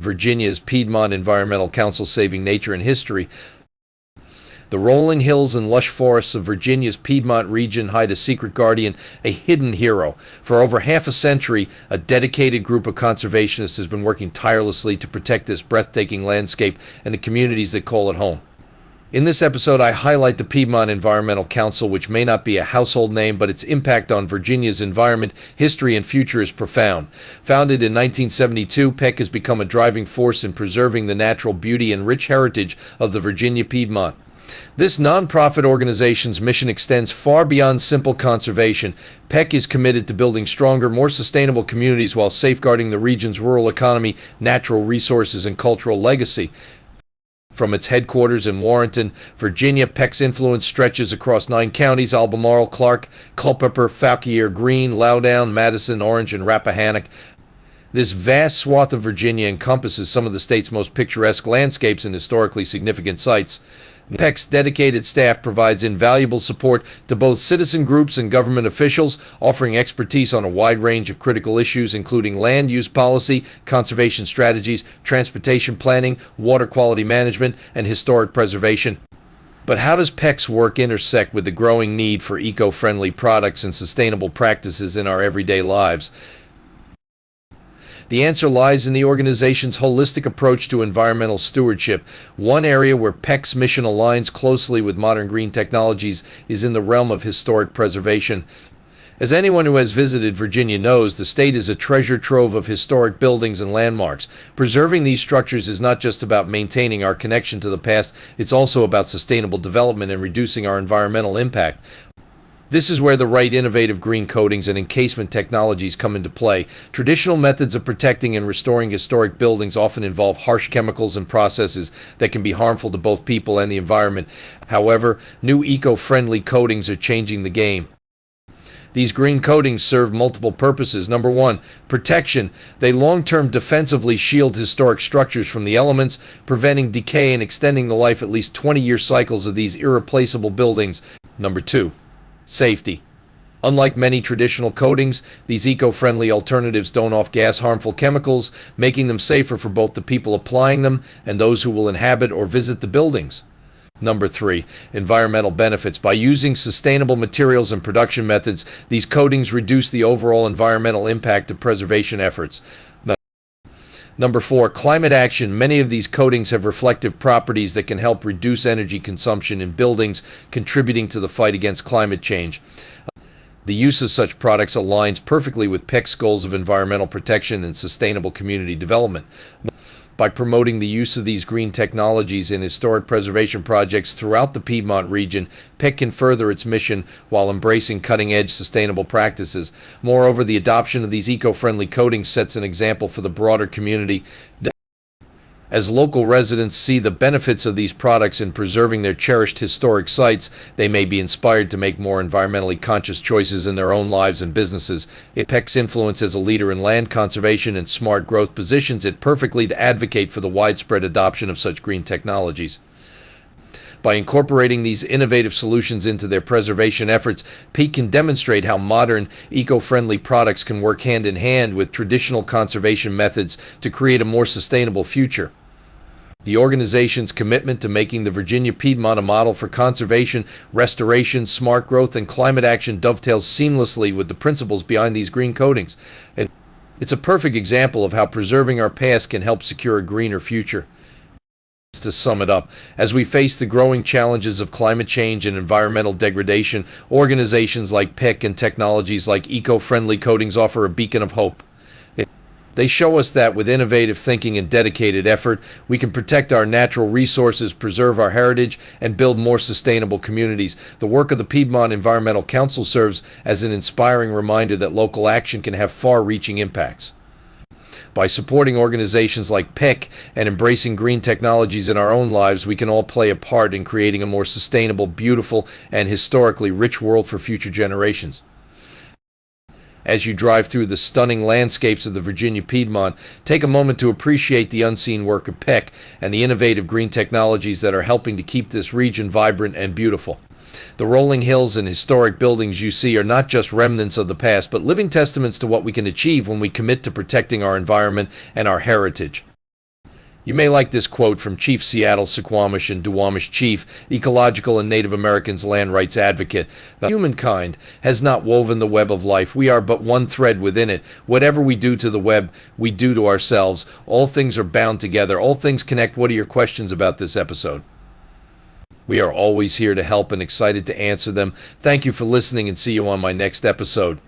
Virginia's Piedmont Environmental Council Saving Nature and History. The rolling hills and lush forests of Virginia's Piedmont region hide a secret guardian, a hidden hero. For over half a century, a dedicated group of conservationists has been working tirelessly to protect this breathtaking landscape and the communities that call it home. In this episode, I highlight the Piedmont Environmental Council, which may not be a household name, but its impact on Virginia's environment, history, and future is profound. Founded in 1972, PEC has become a driving force in preserving the natural beauty and rich heritage of the Virginia Piedmont. This nonprofit organization's mission extends far beyond simple conservation. PEC is committed to building stronger, more sustainable communities while safeguarding the region's rural economy, natural resources, and cultural legacy. From its headquarters in Warrenton, Virginia, PEC's influence stretches across 9 counties: Albemarle, Clark, Culpeper, Fauquier, Greene, Loudoun, Madison, Orange, and Rappahannock. This vast swath of Virginia encompasses some of the state's most picturesque landscapes and historically significant sites. PEC's dedicated staff provides invaluable support to both citizen groups and government officials, offering expertise on a wide range of critical issues, including land use policy, conservation strategies, transportation planning, water quality management, and historic preservation. But how does PEC's work intersect with the growing need for eco-friendly products and sustainable practices in our everyday lives? The answer lies in the organization's holistic approach to environmental stewardship. One area where PEC's mission aligns closely with modern green technologies is in the realm of historic preservation. As anyone who has visited Virginia knows, the state is a treasure trove of historic buildings and landmarks. Preserving these structures is not just about maintaining our connection to the past, it's also about sustainable development and reducing our environmental impact. This is where the right innovative green coatings and encasement technologies come into play. Traditional methods of protecting and restoring historic buildings often involve harsh chemicals and processes that can be harmful to both people and the environment. However, new eco-friendly coatings are changing the game. These green coatings serve multiple purposes. Number one, protection. They long-term defensively shield historic structures from the elements, preventing decay and extending the life at least 20-year cycles of these irreplaceable buildings. Number two, safety. Unlike many traditional coatings, these eco-friendly alternatives don't off-gas harmful chemicals, making them safer for both the people applying them and those who will inhabit or visit the buildings. Number three, environmental benefits. By using sustainable materials and production methods, these coatings reduce the overall environmental impact of preservation efforts. Number four, climate action. Many of these coatings have reflective properties that can help reduce energy consumption in buildings, contributing to the fight against climate change. The use of such products aligns perfectly with PEC's goals of environmental protection and sustainable community development. By promoting the use of these green technologies in historic preservation projects throughout the Piedmont region, PEC can further its mission while embracing cutting-edge sustainable practices. Moreover, the adoption of these eco-friendly coatings sets an example for the broader community. As local residents see the benefits of these products in preserving their cherished historic sites, they may be inspired to make more environmentally conscious choices in their own lives and businesses. PEC's influence as a leader in land conservation and smart growth positions it perfectly to advocate for the widespread adoption of such green technologies. By incorporating these innovative solutions into their preservation efforts, PEC can demonstrate how modern, eco-friendly products can work hand in hand with traditional conservation methods to create a more sustainable future. The organization's commitment to making the Virginia Piedmont a model for conservation, restoration, smart growth, and climate action dovetails seamlessly with the principles behind these green coatings. And it's a perfect example of how preserving our past can help secure a greener future. To sum it up, as we face the growing challenges of climate change and environmental degradation, organizations like PEC and technologies like eco-friendly coatings offer a beacon of hope. They show us that with innovative thinking and dedicated effort, we can protect our natural resources, preserve our heritage, and build more sustainable communities. The work of the Piedmont Environmental Council serves as an inspiring reminder that local action can have far-reaching impacts. By supporting organizations like PEC and embracing green technologies in our own lives, we can all play a part in creating a more sustainable, beautiful, and historically rich world for future generations. As you drive through the stunning landscapes of the Virginia Piedmont, take a moment to appreciate the unseen work of PEC and the innovative green technologies that are helping to keep this region vibrant and beautiful. The rolling hills and historic buildings you see are not just remnants of the past, but living testaments to what we can achieve when we commit to protecting our environment and our heritage. You may like this quote from Chief Seattle, Suquamish, and Duwamish Chief, ecological and Native Americans land rights advocate. Humankind has not woven the web of life. We are but one thread within it. Whatever we do to the web, we do to ourselves. All things are bound together. All things connect. What are your questions about this episode? We are always here to help and excited to answer them. Thank you for listening, and see you on my next episode.